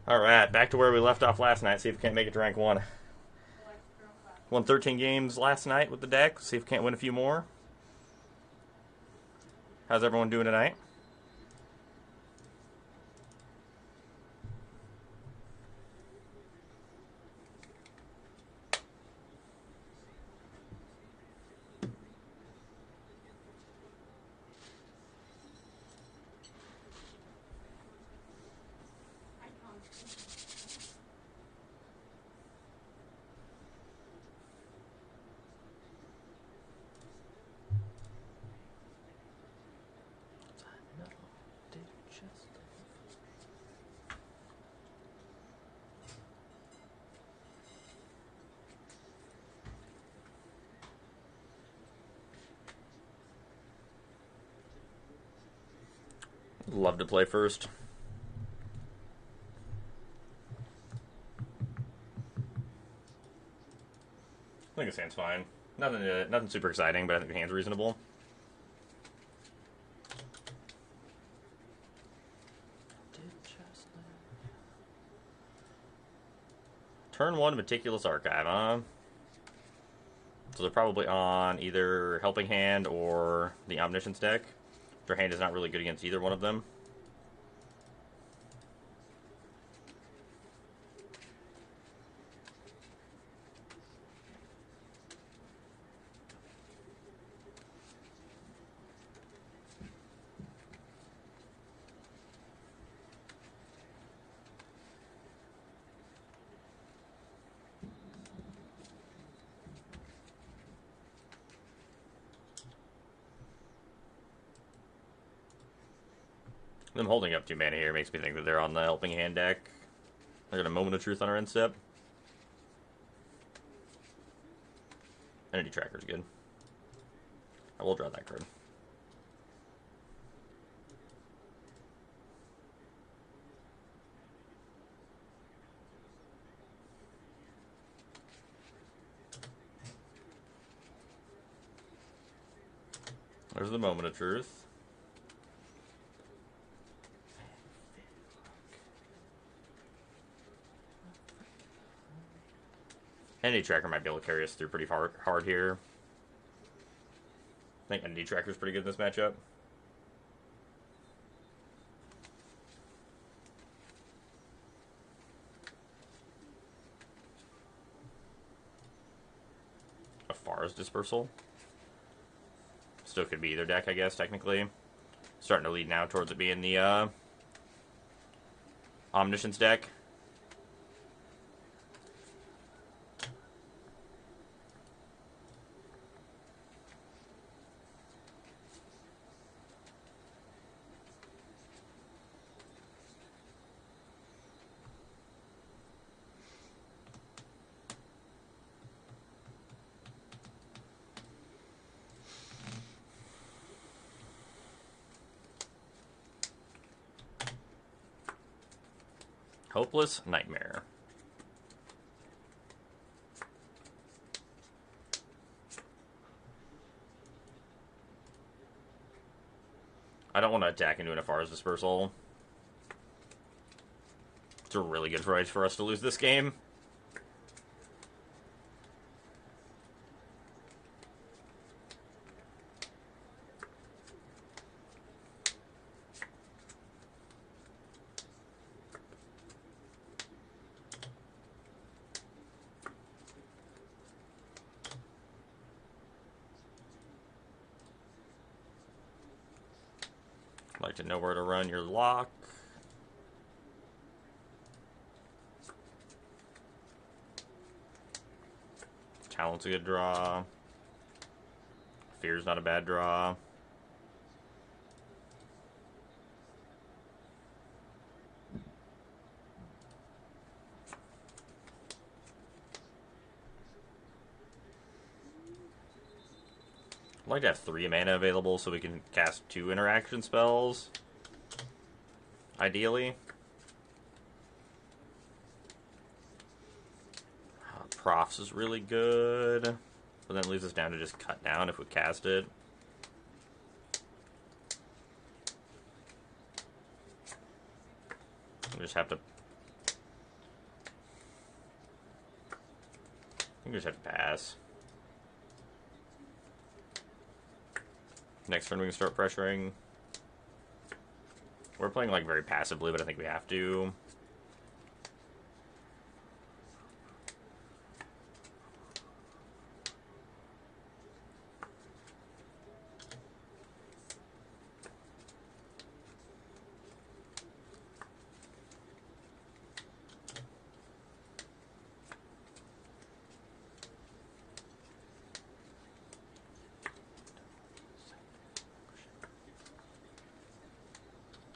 Alright, back to where we left off last night. See if we can't make it to rank 1. Won 13 games last night with the deck. See if we can't win a few more. How's everyone doing tonight? Love to play first. I think this hand's fine. Nothing super exciting, but I think the hand's reasonable. Turn 1 Meticulous Archive, huh? So they're probably on either Helping Hand or the Omniscience deck. Their hand is not really good against either one of them. Them holding up 2 mana here makes me think that they're on the Helping Hand deck. I got a Moment of Truth on our end step. Entity Tracker's good. I will draw that card. There's the Moment of Truth. Entity Tracker might be able to carry us through pretty hard here. I think Entity Tracker's pretty good in this matchup. A Far's Dispersal. Still could be either deck, I guess, technically. Starting to lead now towards it being the Omniscience deck. Hopeless Nightmare. I don't want to attack into an Afar's Dispersal. It's a really good price for us to lose this game. Like to know where to run your lock. Talent's a good draw. Fear's not a bad draw. I'd like to have 3 mana available so we can cast 2 interaction spells. Ideally. Profs is really good. But then it leaves us down to just cut down if we cast it. We just have to we just have to pass. Next turn we can start pressuring. We're playing like very passively, but I think we have to.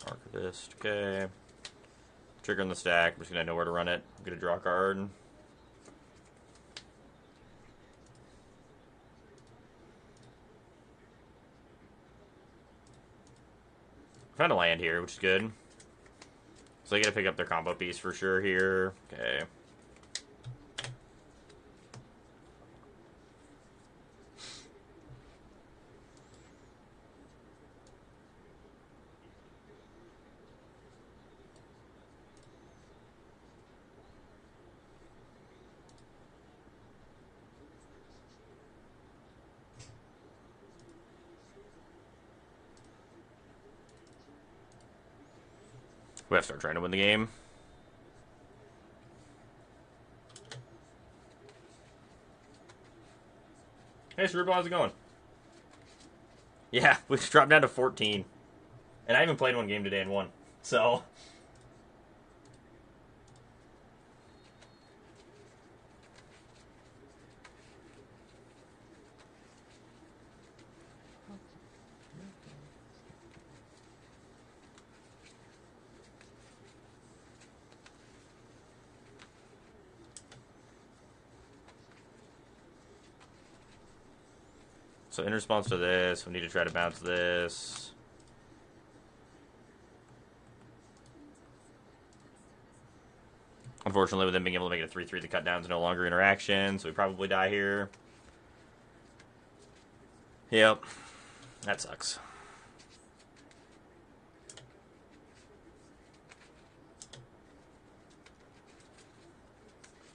Archivist, okay. Trigger in the stack. I'm just gonna know where to run it. I'm gonna draw a card. Found a land here, which is good. So they gotta pick up their combo piece for sure here. Okay. We have to start trying to win the game. Hey, Cerebral, how's it going? Yeah, we dropped down to 14. And I even played one game today and won. So... So in response to this, we need to try to bounce this. Unfortunately, with them being able to make it a 3-3, the cut down's no longer interaction, so we probably die here. Yep. That sucks.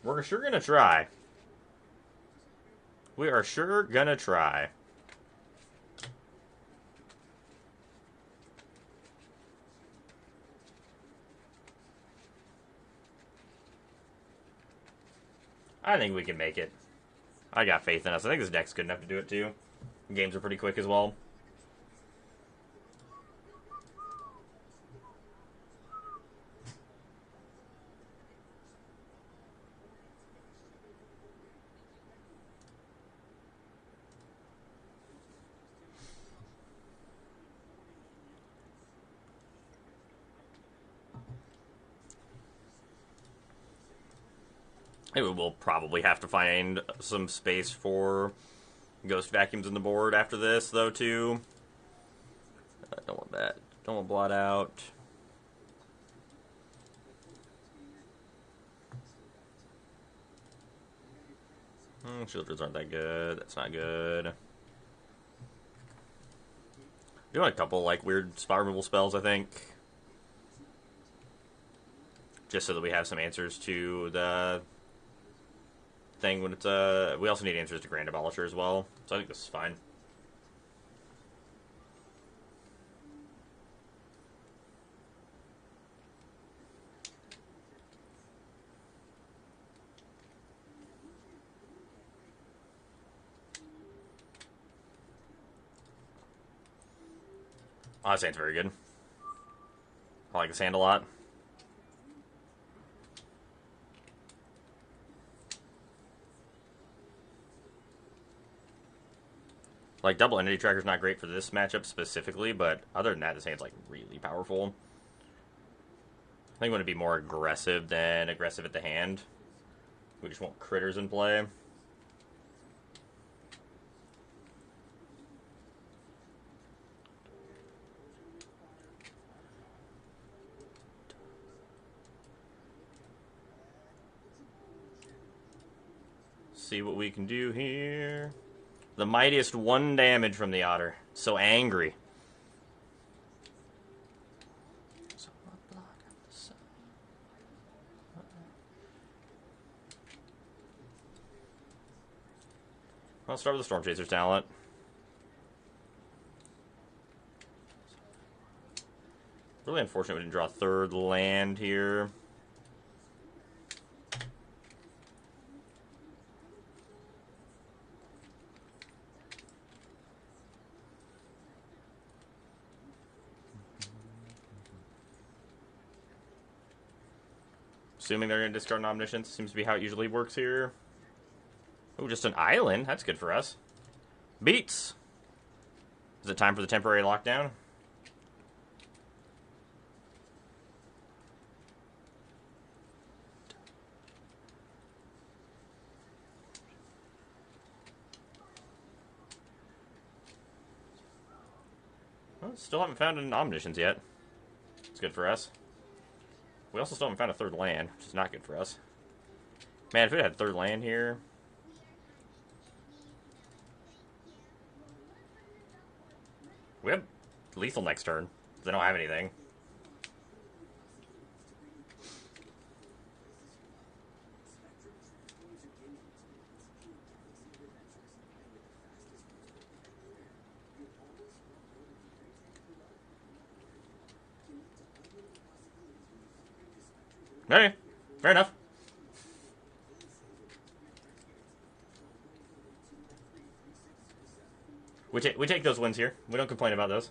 We're sure gonna try. We are sure gonna try. I think we can make it. I got faith in us. I think this deck's good enough to do it too. Games are pretty quick as well. Maybe we'll probably have to find some space for ghost vacuums in the board after this, though, too. I don't want that. Don't want blot out. Shielders aren't that good. That's not good. We want a couple, like, weird spot removal spells, I think. Just so that we have some answers to the thing when it's, we also need answers to Grand Abolisher as well. So I think this is fine. Oh, this hand's very good. I like this hand a lot. Like, double entity tracker's not great for this matchup specifically, but other than that, this hand's, like, really powerful. I think we want to be more aggressive than aggressive at the hand. We just want critters in play. See what we can do here. The mightiest 1 damage from the otter. So angry. I'll start with the Storm Chaser's talent. Really unfortunate we didn't draw a third land here. Assuming they're going to discard an Omniscience. Seems to be how it usually works here. Oh, just an island. That's good for us. Beats. Is it time for the temporary lockdown? Well, still haven't found an Omniscience yet. It's good for us. We also still haven't found a third land, which is not good for us. Man, if it had third land here... We have lethal next turn. They don't have anything. Okay, fair enough. We take those wins here. We don't complain about those.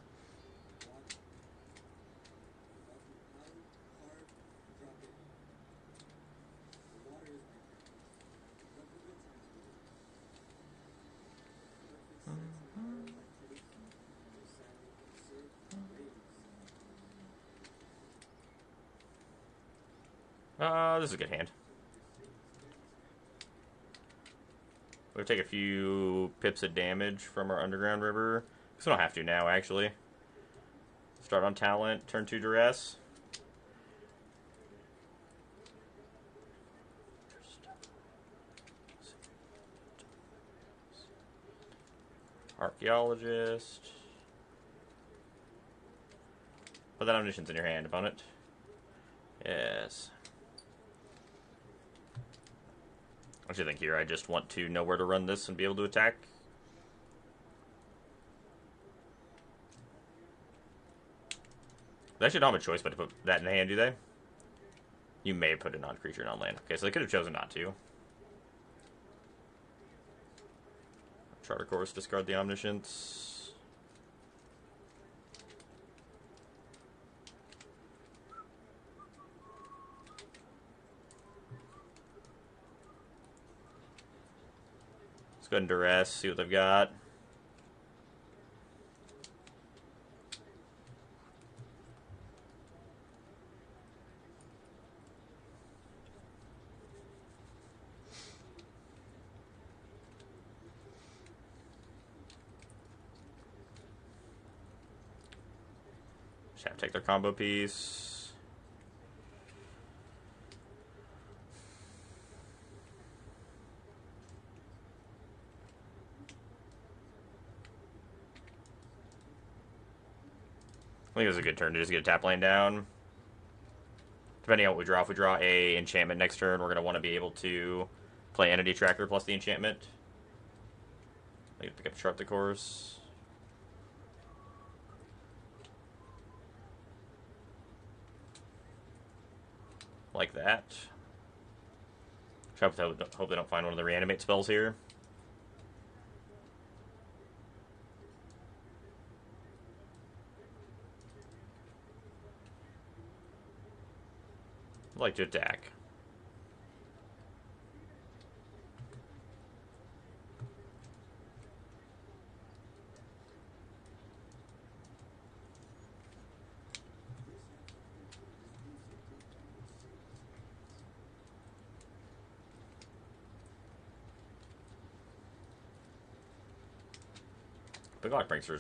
This is a good hand. We'll take a few pips of damage from our Underground River. Because we don't have to now, actually. Start on talent, turn 2 duress. Archaeologist. Put that Omniscience in your hand, opponent. Yes. What do you think here? I just want to know where to run this and be able to attack. They actually don't have a choice but to put that in the hand, do they? You may put a non-creature in on land. Okay, so they could have chosen not to. Charter Course, discard the Omniscience. Let's go ahead and duress, see what they've got. Just have to take their combo piece. I think it was a good turn to just get a tap lane down. Depending on what we draw, if we draw a enchantment next turn, we're going to want to be able to play Entity Tracker plus the enchantment. I can pick up Chart the Course. Like that. Hope they don't find one of the reanimate spells here. I'd like to attack. Big Lock brings her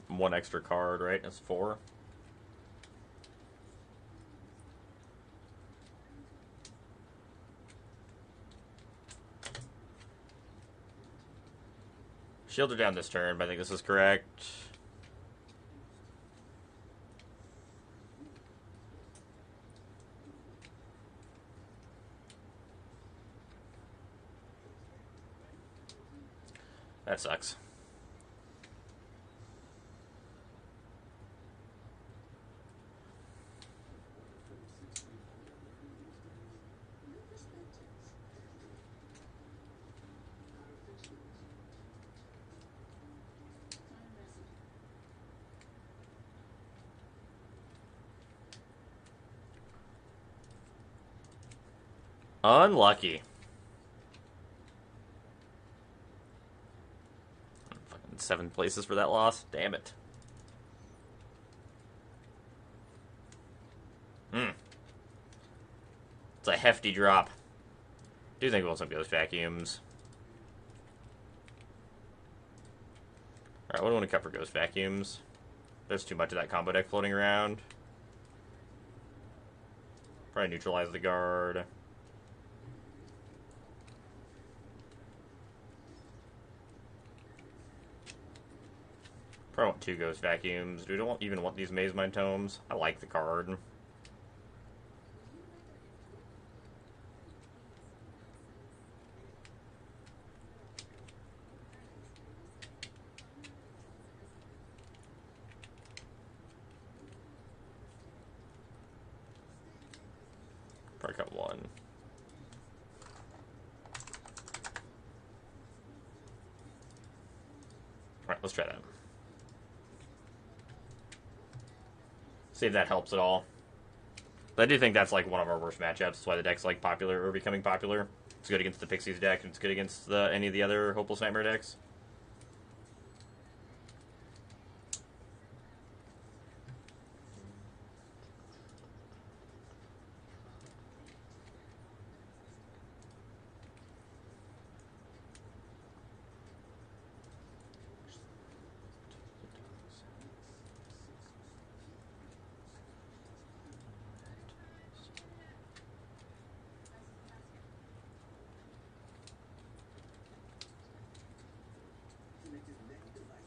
one extra card, right? That's 4. Shield her down this turn, but I think this is correct. That sucks. Unlucky. Fucking 7 places for that loss. Damn it. It's a hefty drop. Do think we'll some ghost vacuums. Alright, what do I want to cut for ghost vacuums? There's too much of that combo deck floating around. Probably neutralize the guard. Probably want 2 ghost vacuums. Do we don't even want these Maze Mind Tomes? I like the card. Probably cut 1. Alright, let's try that. See if that helps at all. But I do think that's like one of our worst matchups. That's why the deck's like popular or becoming popular. It's good against the Pixies deck, and it's good against any of the other Hopeless Nightmare decks.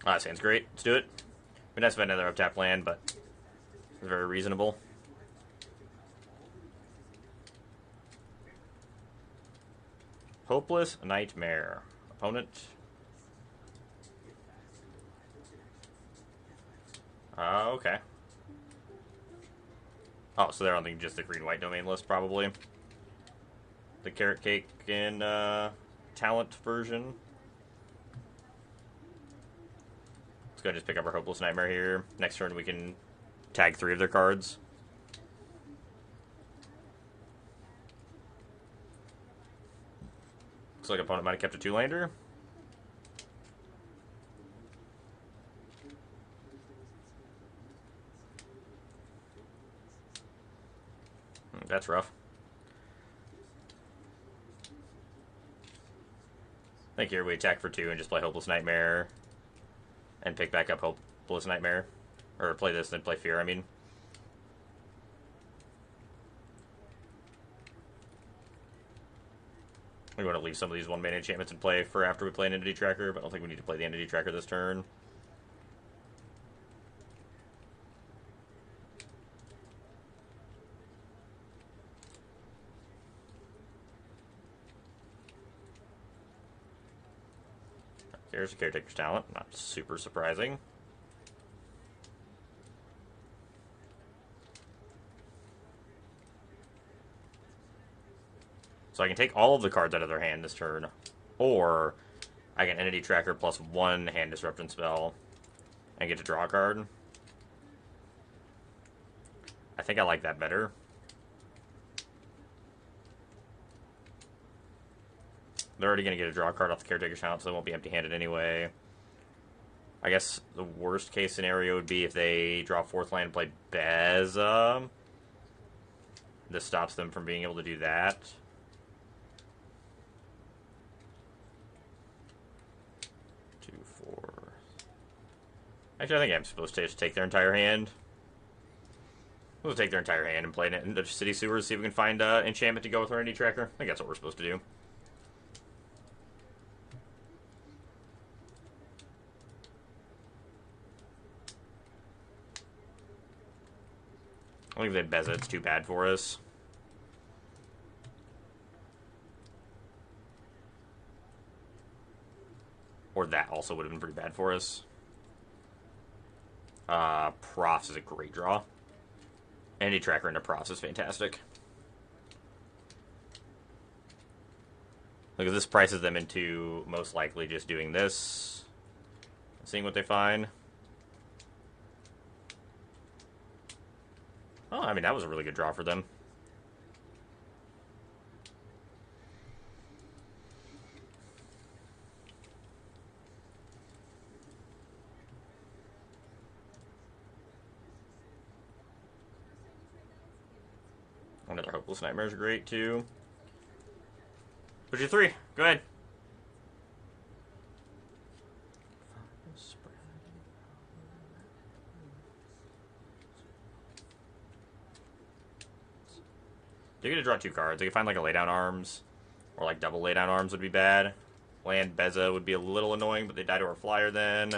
Ah, that sounds great. Let's do it. Be nice if I had another up-tap land, but it's very reasonable. Hopeless Nightmare. Opponent. Okay. Oh, so they're on just the green-white domain list, probably. The Carrot Cake and Talent version. Let's go ahead and just pick up our Hopeless Nightmare here. Next turn we can tag 3 of their cards. Looks like opponent might have kept a 2-lander. That's rough. I think here we attack for 2 and just play Hopeless Nightmare. And pick back up Hopeless Nightmare. Or play this, then play Fear, I mean. We want to leave some of these 1-mana enchantments in play for after we play an Entity Tracker, but I don't think we need to play the Entity Tracker this turn. Here's a Caretaker's Talent. Not super surprising. So I can take all of the cards out of their hand this turn, or I can Entity Tracker plus 1 hand disruption spell and get to draw a card. I think I like that better. They're already going to get a draw card off the Caretaker's Talent, so they won't be empty-handed anyway. I guess the worst case scenario would be if they draw 4th land and play Beza. This stops them from being able to do that. Actually, I think I'm supposed to just take their entire hand. We'll take their entire hand and play it in the City Sewers, see if we can find enchantment to go with our Entity Tracker. I think that's what we're supposed to do. I think if they Beza, it's too bad for us. Or that also would have been pretty bad for us. Profs is a great draw. Any tracker into profs is fantastic. Because this prices them into most likely just doing this, seeing what they find. Oh, I mean, that was a really good draw for them. Another Hopeless Nightmare is great, too. Put your 3. Go ahead. They're going to draw 2 cards. They can find like a laydown arms, or like double laydown arms would be bad. Land Beza would be a little annoying, but they die to our flyer then.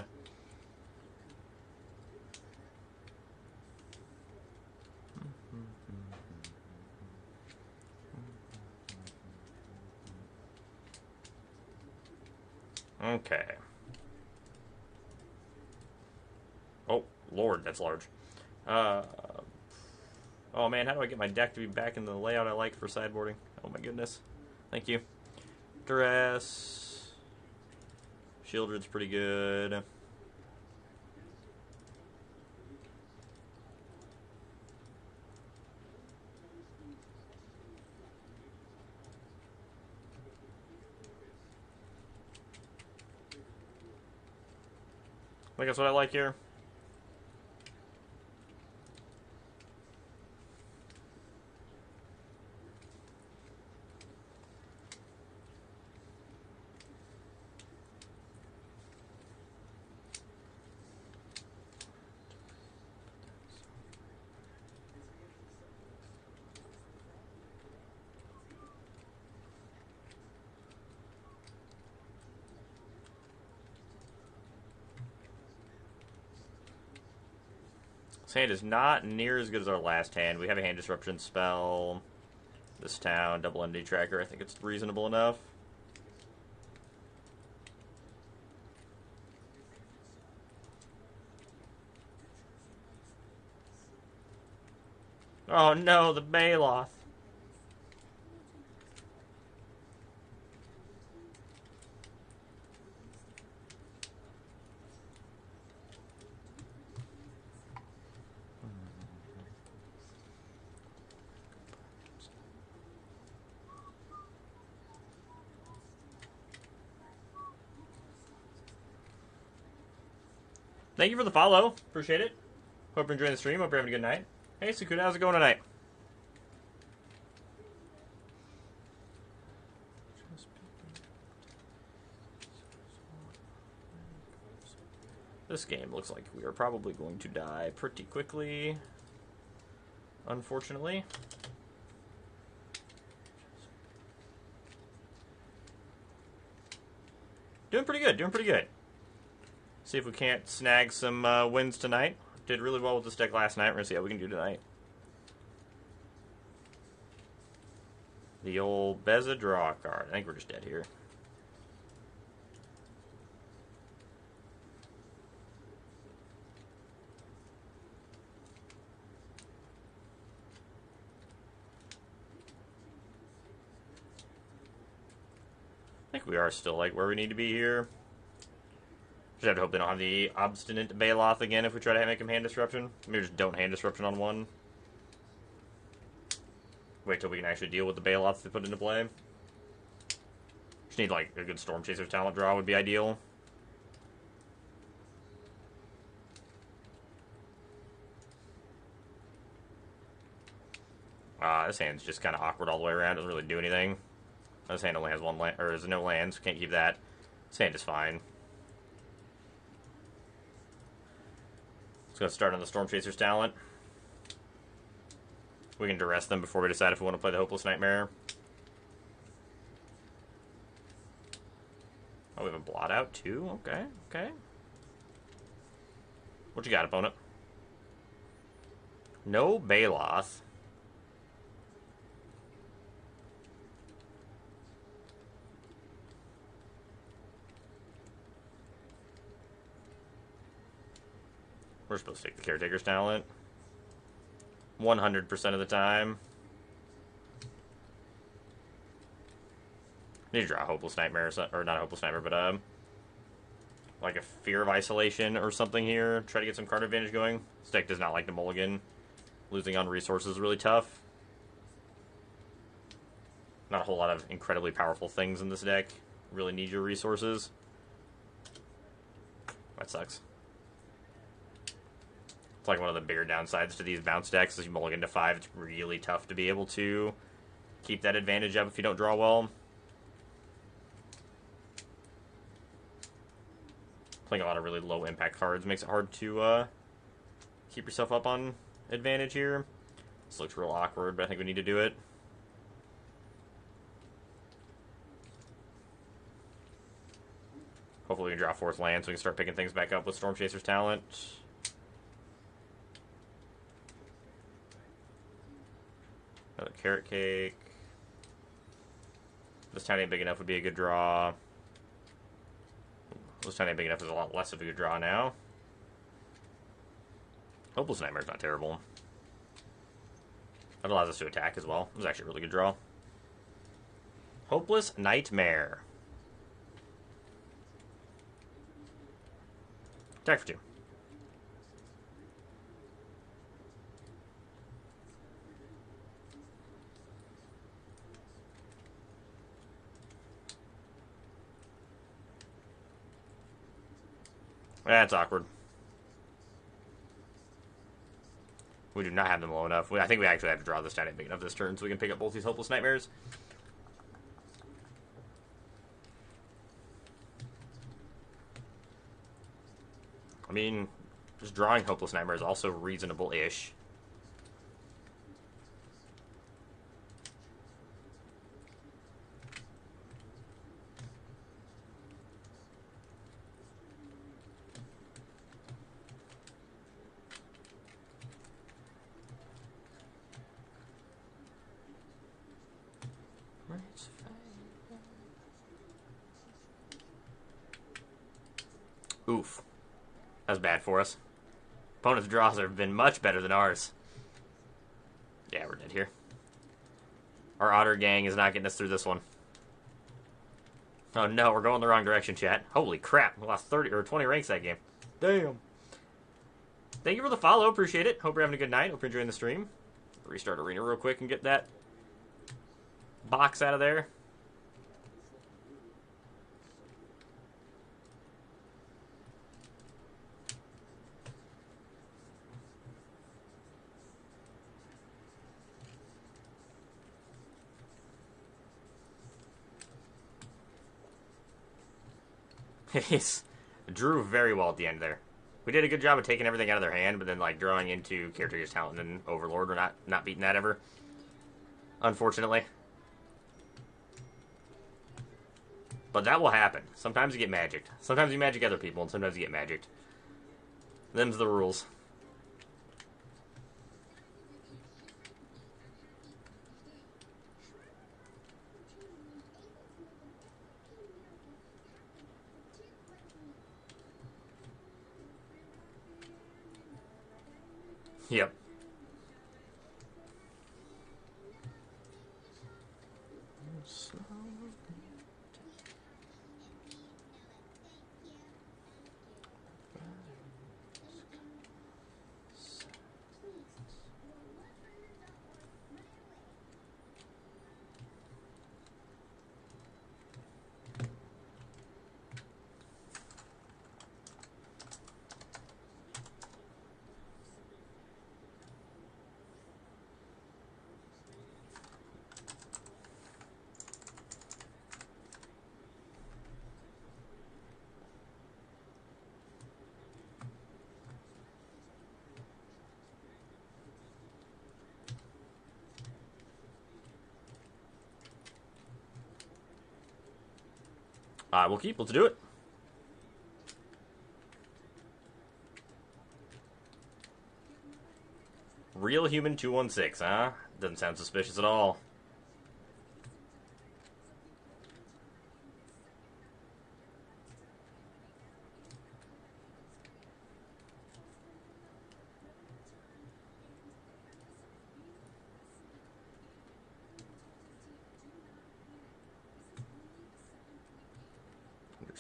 Okay. Oh, Lord, that's large. Oh man, how do I get my deck to be back in the layout I like for sideboarding? Oh my goodness. Thank you. Duress. Shieldred's pretty good. I think that's what I like here. This hand is not near as good as our last hand. We have a hand disruption spell. This town, double entity tracker. I think it's reasonable enough. Oh no, the 𝔹𝕃ℂ𝔻. Thank you for the follow. Appreciate it. Hope you're enjoying the stream. Hope you're having a good night. Hey, Sakuna, how's it going tonight? This game looks like we are probably going to die pretty quickly, unfortunately. Doing pretty good, doing pretty good. See if we can't snag some wins tonight. Did really well with this deck last night. We're going to see how we can do tonight. The old Beza draw card. I think we're just dead here. I think we are still like where we need to be here. Just have to hope they don't have the obstinate 𝔹𝕃ℂ𝔻 again if we try to make him hand disruption. Maybe just don't hand disruption on one. Wait till we can actually deal with the 𝔹𝕃ℂ they put into play. Just need like a good Storm Chaser talent draw would be ideal. This hand's just kind of awkward all the way around. Doesn't really do anything. This hand only has one land, or there's no lands. Can't keep that. This hand is fine. Let's go start on the Storm Chaser's talent. We can duress them before we decide if we want to play the Hopeless Nightmare. Oh, we have a blot out too? Okay, okay. What you got, opponent? No 𝔹𝕃ℂ𝔻. We're supposed to take the Caretaker's talent. 100% of the time. Need to draw a Hopeless Nightmare, or not a Hopeless Nightmare, but like a Fear of Isolation or something here. Try to get some card advantage going. This deck does not like to mulligan. Losing on resources is really tough. Not a whole lot of incredibly powerful things in this deck. Really need your resources. That sucks. It's like one of the bigger downsides to these bounce decks is you mulligan to 5. It's really tough to be able to keep that advantage up if you don't draw well. Playing a lot of really low impact cards makes it hard to keep yourself up on advantage here. This looks real awkward, but I think we need to do it. Hopefully we can draw 4th land so we can start picking things back up with Storm Chaser's talent. Another Carrot Cake. This town ain't big enough would be a good draw. This town ain't big enough is a lot less of a good draw now. Hopeless Nightmare's not terrible. That allows us to attack as well. It was actually a really good draw. Hopeless Nightmare. Attack for 2. That's awkward. We do not have them low enough. I think we actually have to draw this down big enough this turn so we can pick up both these Hopeless Nightmares. I mean, just drawing Hopeless Nightmare is also reasonable-ish. Oof. That was bad for us. Opponent's draws have been much better than ours. Yeah, we're dead here. Our Otter gang is not getting us through this one. Oh no, we're going the wrong direction, chat. Holy crap, we lost 30 or 20 ranks that game. Damn. Thank you for the follow, appreciate it. Hope you're having a good night. Hope you're enjoying the stream. Restart Arena real quick and get that box out of there. He's drew very well at the end there. We did a good job of taking everything out of their hand, but then like drawing into Caretaker's Talent and Overlord. We're not beating that ever. Unfortunately. But that will happen. Sometimes you get magicked. Sometimes you magic other people, and sometimes you get magicked. Them's the rules. Yep. We'll keep. Let's do it. Real Human 216, huh? Doesn't sound suspicious at all.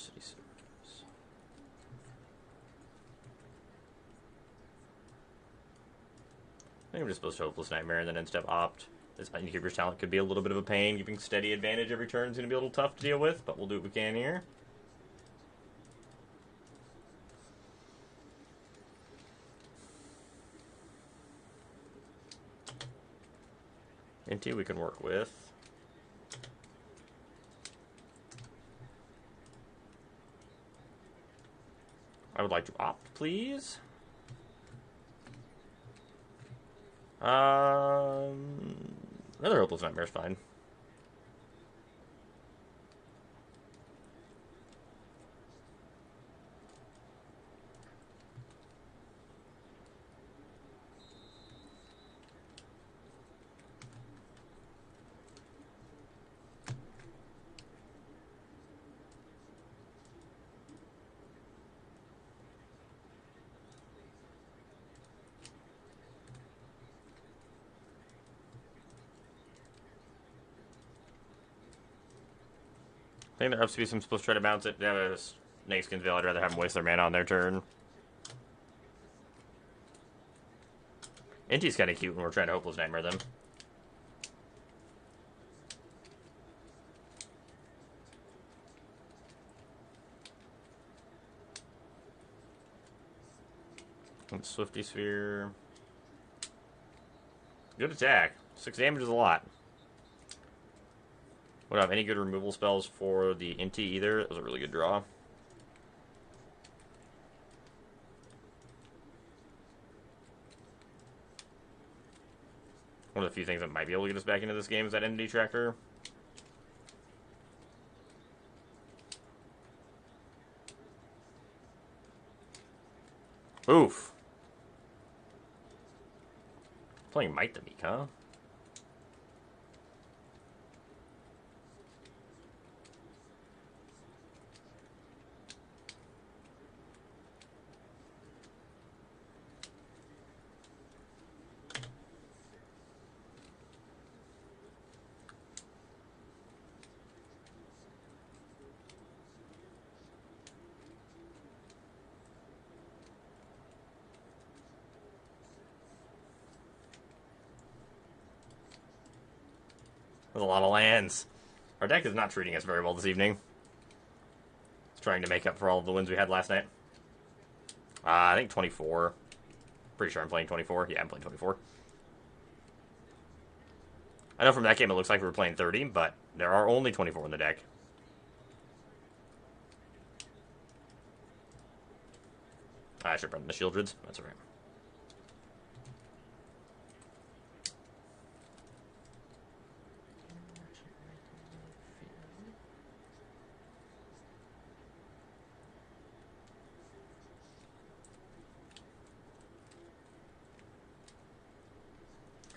City Service. I think I'm just supposed to Hopeless Nightmare and then end-step opt. This Innkeeper's Talent could be a little bit of a pain. Giving steady advantage every turn is going to be a little tough to deal with, but we'll do what we can here. Inti we can work with. I would like to opt, please. Another Hopeless Nightmare is fine. I think there has to be some supposed to try to bounce it. They have a Snakeskin's Veil. I'd rather have them waste their mana on their turn. Inti's kind of cute when we're trying to Hopeless Nightmare them. And Swifty Sphere. Good attack. 6 damage is a lot. We don't have any good removal spells for the Inti either. That was a really good draw. One of the few things that might be able to get us back into this game is that Entity Tracker. Oof. Playing Might the Meek, huh? There's a lot of lands. Our deck is not treating us very well this evening. It's trying to make up for all of the wins we had last night. I think 24. Pretty sure I'm playing 24. Yeah, I'm playing 24. I know from that game it looks like we were playing 30, but there are only 24 in the deck. I should run the Shieldreds. That's alright.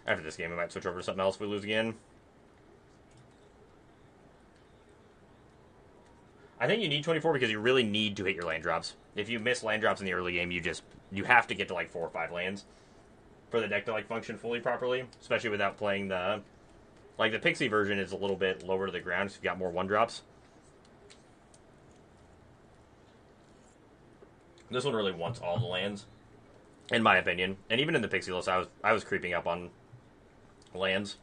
After this game, we might switch over to something else if we lose again. I think you need 24 because you really need to hit your land drops. If you miss land drops in the early game, you have to get to like 4 or 5 lands for the deck to like function fully properly, especially without playing the Pixie version is a little bit lower to the ground because you've got more 1-drops. This one really wants all the lands, in my opinion. And even in the Pixie list, I was creeping up on lands.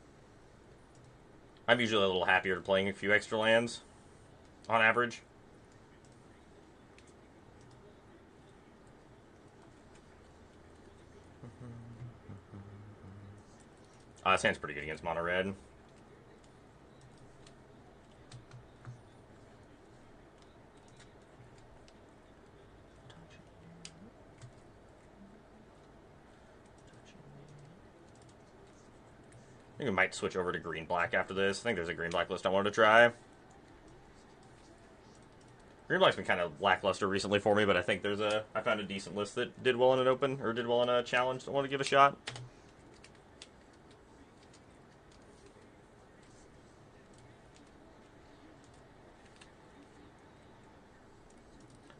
I'm usually a little happier to playing a few extra lands on average. This hand's pretty good against mono red. I think we might switch over to green-black after this. I think there's a green-black list I wanted to try. Green-black's been kind of lackluster recently for me, but I think I found a decent list that did well in an open, or did well in a challenge that I want to give a shot.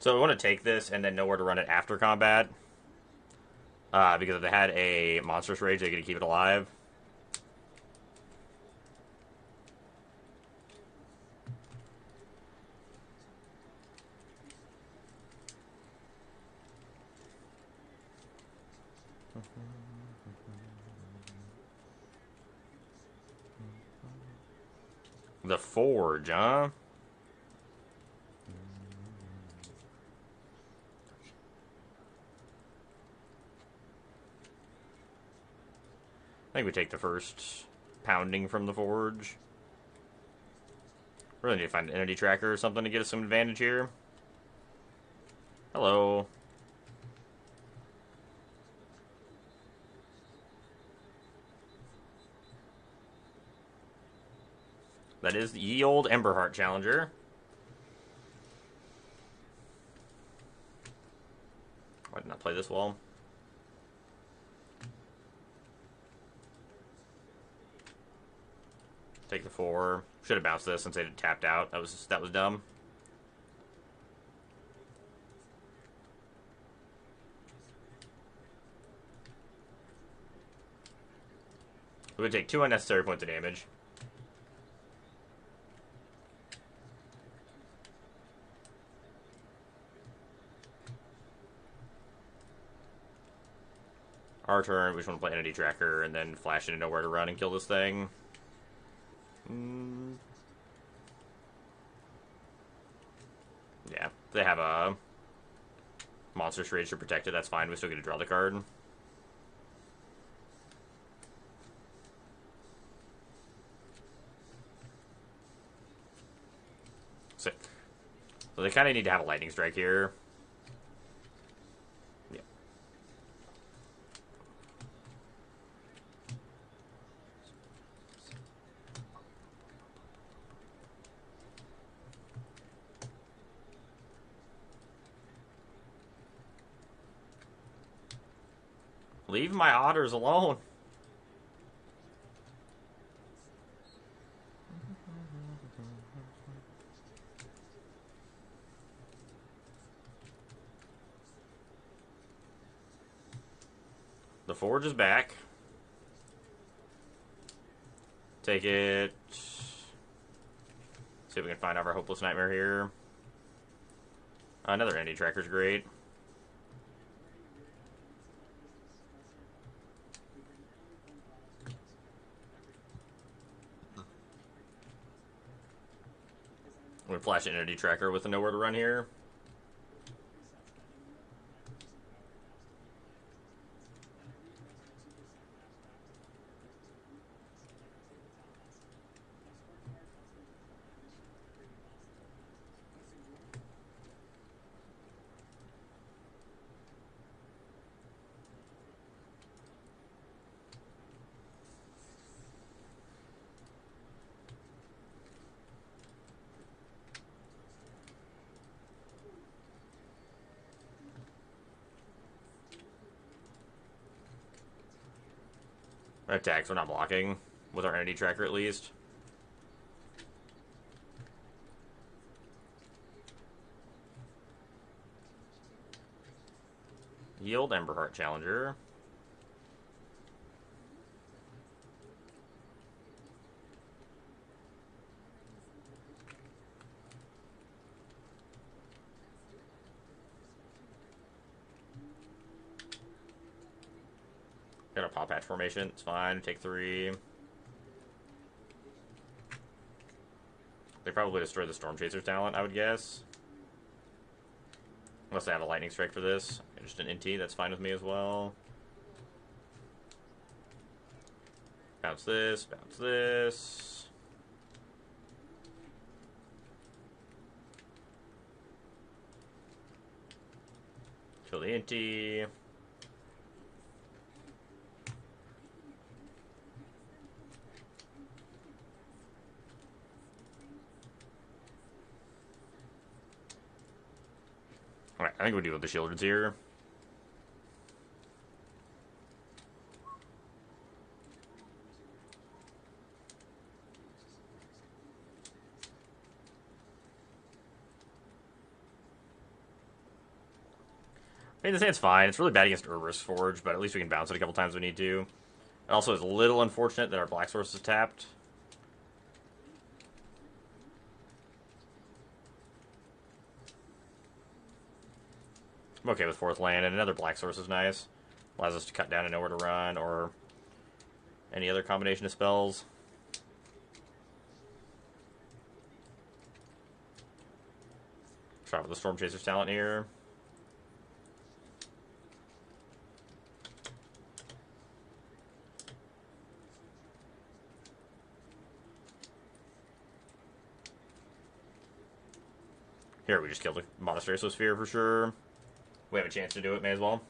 So we want to take this and then know where to run it after combat. Because if they had a Monstrous Rage, they get to keep it alive. The forge, huh? I think we take the first pounding from the forge. Really need to find an entity tracker or something to get us some advantage here. Hello. That is the ye old Emberheart Challenger. Why did not play this well? Take the 4. Should have bounced this since it had tapped out. That was dumb. We would take 2 unnecessary points of damage. Our turn, we just want to play Entity Tracker and then flash into nowhere to run and kill this thing. Yeah, they have a Monster Rage to protect it. That's fine. We still get to draw the card. So they kind of need to have a Lightning Strike here. Yeah. Leave my otters alone. The forge is back. Take it. See if we can find out our Hopeless Nightmare here. Another Entity Tracker's great. I'm going to flash an Entity Tracker with a nowhere to run here. Attacks, we're not blocking. With our Entity Tracker at least. Yield Emberheart Challenger. Got a Paw Patch formation. It's fine. Take 3. They probably destroy the Storm Chaser's talent, I would guess. Unless they have a Lightning Strike for this. Just an NT, that's fine with me as well. Bounce this, bounce this. Kill the NT. Alright, I think we deal with the Shielders here. I mean, this hand's fine. It's really bad against Urber's Forge, but at least we can bounce it a couple times we need to. It also is a little unfortunate that our Black Source is tapped. I'm okay with 4th land, and another Black Source is nice. Allows us to cut down and know where to run, or any other combination of spells. Try with the Storm Chaser's talent here. Here, we just killed a Monastery Sphere for sure. We have a chance to do it, may as well.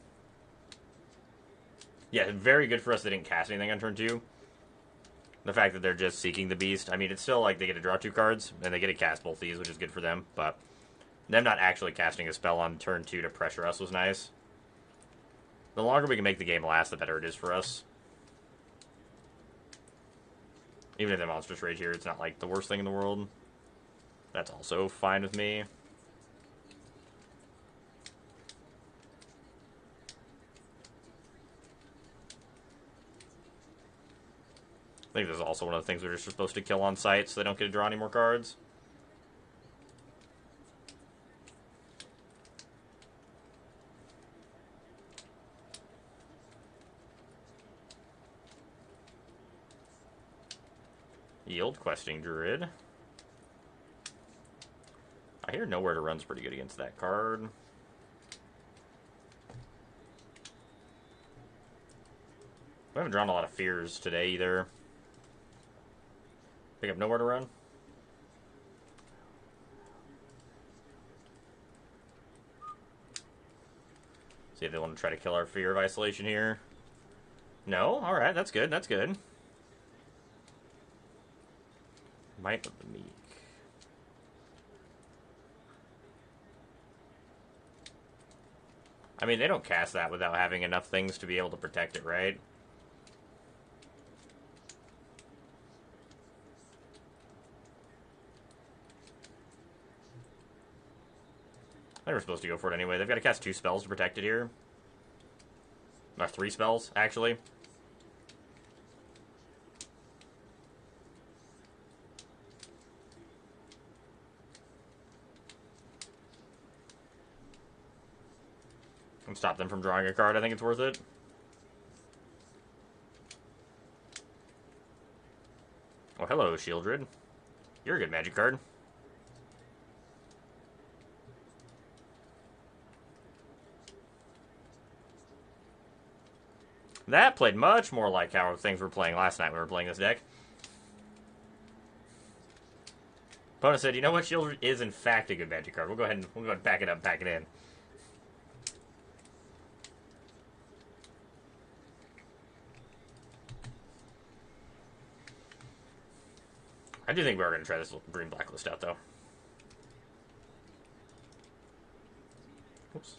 Yeah, very good for us they didn't cast anything on turn 2. The fact that they're just seeking the beast. I mean, it's still like they get to draw 2 cards, and they get to cast both these, which is good for them, but them not actually casting a spell on turn 2 to pressure us was nice. The longer we can make the game last, the better it is for us. Even if they Monstrous Rage here, it's not like the worst thing in the world. That's also fine with me. I think this is also one of the things we're just supposed to kill on sight so they don't get to draw any more cards. Yield, Questing Druid. I hear Nowhere to Run's pretty good against that card. We haven't drawn a lot of fears today either. Pick up Nowhere to Run. See if they want to try to kill our Fear of Isolation here. No? Alright, that's good, that's good. Might of the Meek. I mean, they don't cast that without having enough things to be able to protect it, right? They were supposed to go for it anyway. They've got to cast 2 spells to protect it here. Or 3 spells, actually. And stop them from drawing a card. I think it's worth it. Oh, hello, Shieldred. You're a good magic card. That played much more like how things were playing last night when we were playing this deck. Opponent said, you know what, Shieldred is in fact a good magic card. We'll go ahead and back it up, back it in. I do think we are going to try this green blacklist out, though. Oops.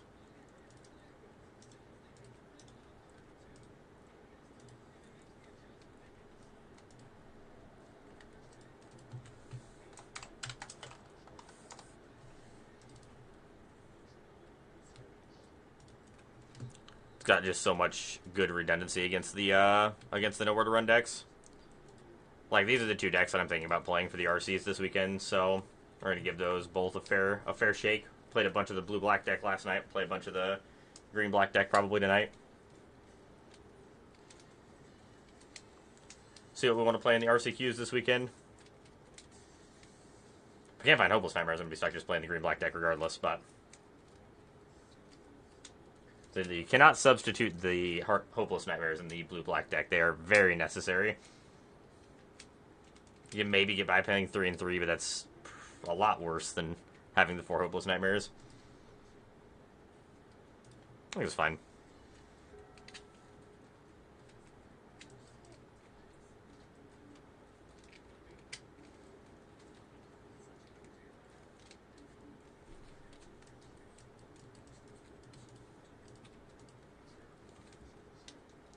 It's got just so much good redundancy against the Nowhere to Run decks. Like, these are the 2 decks that I'm thinking about playing for the RCs this weekend, so we're going to give those both a fair shake. Played a bunch of the blue-black deck last night, played a bunch of the green-black deck probably tonight. See what we want to play in the RCQs this weekend. If I can't find Hopeless Nightmares, I'm going to be stuck just playing the green-black deck regardless, but you cannot substitute the Hopeless Nightmares in the blue-black deck. They are very necessary. You can maybe get by playing 3 and 3, but that's a lot worse than having the 4 Hopeless Nightmares. I think it's fine.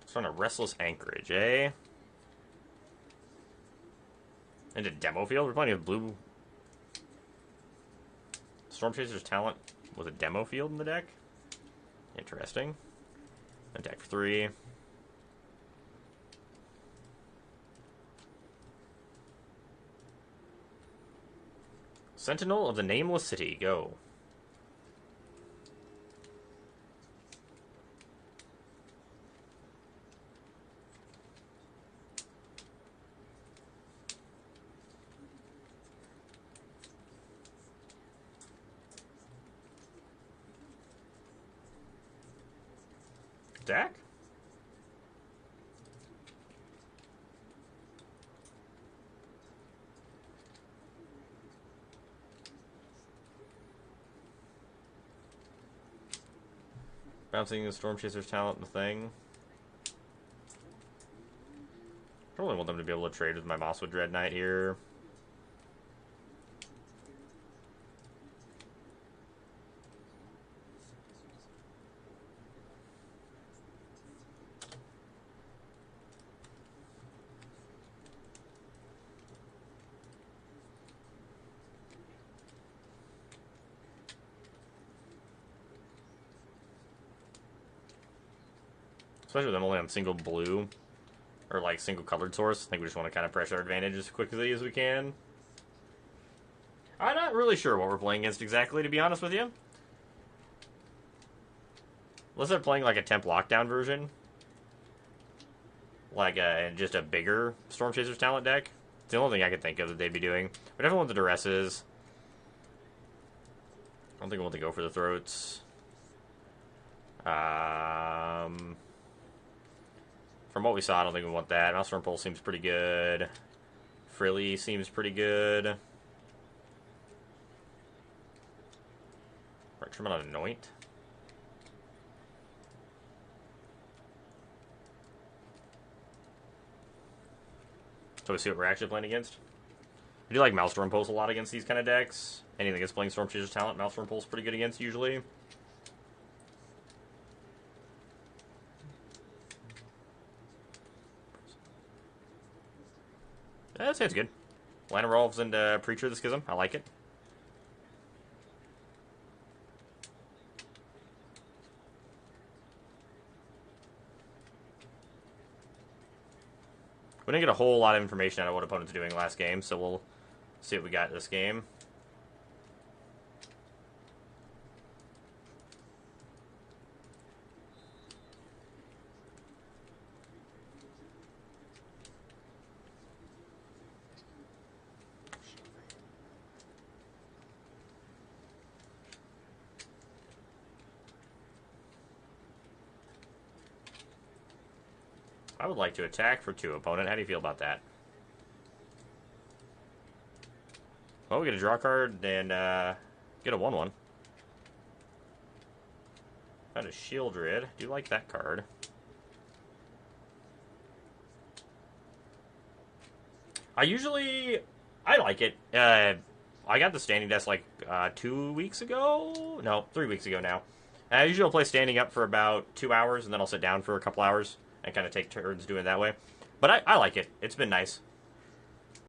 It's on a Restless Anchorage, eh? Into Demo Field? We're playing with blue Storm Chaser's talent with a Demo Field in the deck? Interesting. Attack for 3. Sentinel of the Nameless City, go. Attack? Bouncing the Storm Chaser's talent and the thing. I really want them to be able to trade with my Mosswood Dread Knight here. Especially with them only on single blue, or like single colored source. I think we just want to kind of press our advantage as quickly as we can. I'm not really sure what we're playing against exactly, to be honest with you. Unless they're playing like a temp lockdown version. Like just a bigger Storm Chaser's talent deck. It's the only thing I could think of that they'd be doing. We definitely want the duresses. I don't think we want to go for the throats. From what we saw, I don't think we want that. Maelstrom Pulse seems pretty good. Frilly seems pretty good. Right, trim on Anoint. So we see what we're actually playing against. I do like Maelstrom Pulse a lot against these kind of decks. Anything that's playing Storm Chaser's talent, Maelstrom Pulse pretty good against usually. That sounds good. Land Revolves into Preacher of the Schism. I like it. We didn't get a whole lot of information out of what opponent's doing last game, so we'll see what we got this game. I would like to attack for 2, opponent. How do you feel about that? Well, we get a draw card and get a 1/1. Found a Sheoldred. Do like that card. I like it. I got the standing desk like 2 weeks ago? No, 3 weeks ago now. I usually will play standing up for about 2 hours, and then I'll sit down for a couple hours and kind of take turns doing it that way. But I like it. It's been nice.